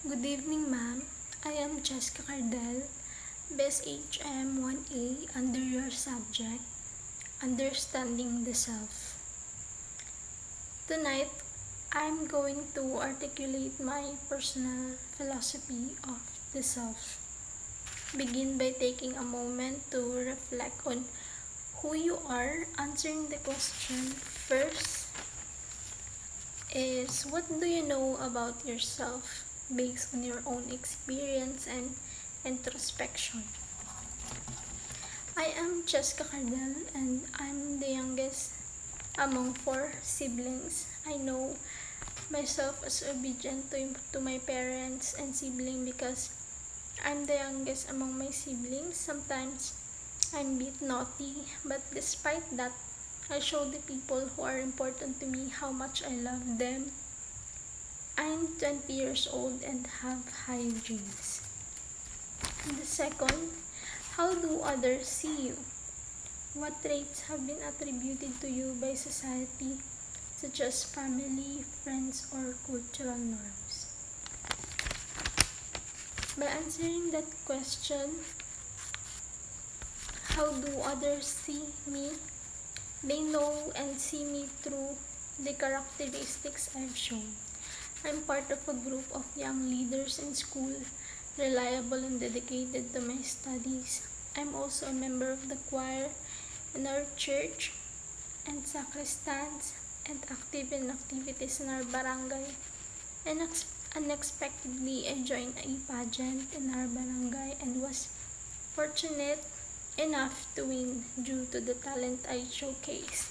Good evening, ma'am. I am Jessica Cardell, Best HM 1A under your subject, Understanding the Self. Tonight, I'm going to articulate my personal philosophy of the self. Begin by taking a moment to reflect on who you are. Answering the question first is, what do you know about yourself based on your own experience and introspection? I am Jessica Cardell and I'm the youngest among 4 siblings. I know myself as obedient to my parents and sibling because I'm the youngest among my siblings. Sometimes I'm a bit naughty, but despite that, I show the people who are important to me how much I love them. I'm 20 years old and have high dreams. The second, how do others see you? What traits have been attributed to you by society, such as family, friends, or cultural norms? By answering that question, how do others see me? They know and see me through the characteristics I've shown. I'm part of a group of young leaders in school, reliable and dedicated to my studies. I'm also a member of the choir in our church and sacristans and active in activities in our barangay. And unexpectedly, I joined a pageant in our barangay and was fortunate enough to win due to the talent I showcased.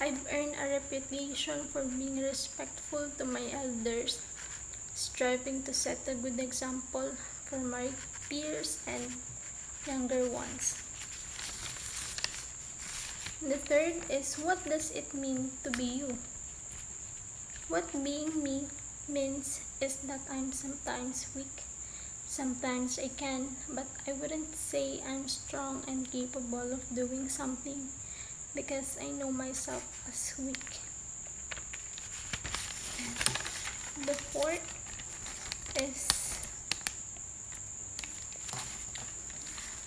I've earned a reputation for being respectful to my elders, striving to set a good example for my peers and younger ones. The third is, what does it mean to be you? What being me means is that I'm sometimes weak. Sometimes I can, but I wouldn't say I'm strong and capable of doing something because I know myself as weak. And the fourth is,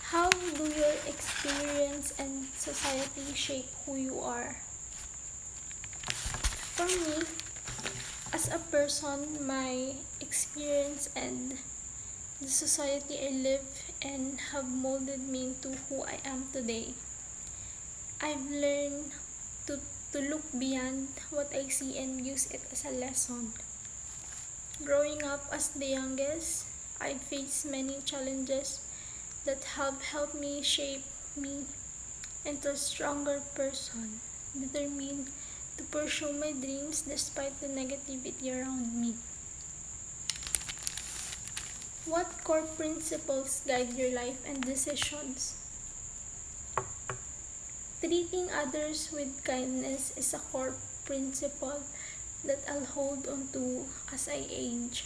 how do your experience and society shape who you are? For me, as a person, my experience and the society I live in have molded me into who I am today. I've learned to look beyond what I see and use it as a lesson. Growing up as the youngest, I faced many challenges that have helped me shape me into a stronger person, determined to pursue my dreams despite the negativity around me. What core principles guide your life and decisions? Treating others with kindness is a core principle that I'll hold on to as I age.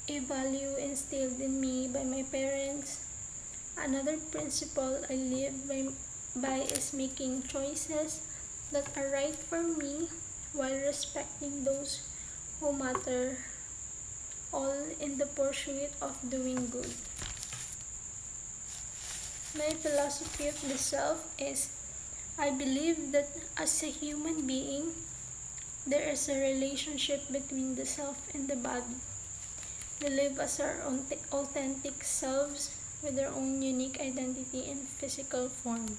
A value instilled in me by my parents. Another principle I live by is making choices that are right for me while respecting those who matter, all in the pursuit of doing good. My philosophy of the self is, I believe that as a human being, there is a relationship between the self and the body. We live as our own authentic selves with our own unique identity in physical form.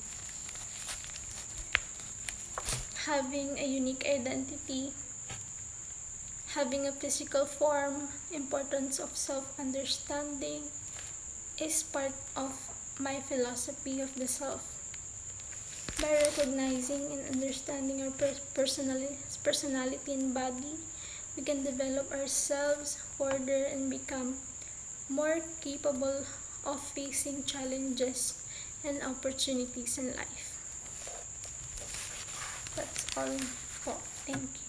Having a unique identity, having a physical form, importance of self-understanding is part of my philosophy of the self. By recognizing and understanding our personality and body, we can develop ourselves further and become more capable of facing challenges and opportunities in life. That's all. Thank you.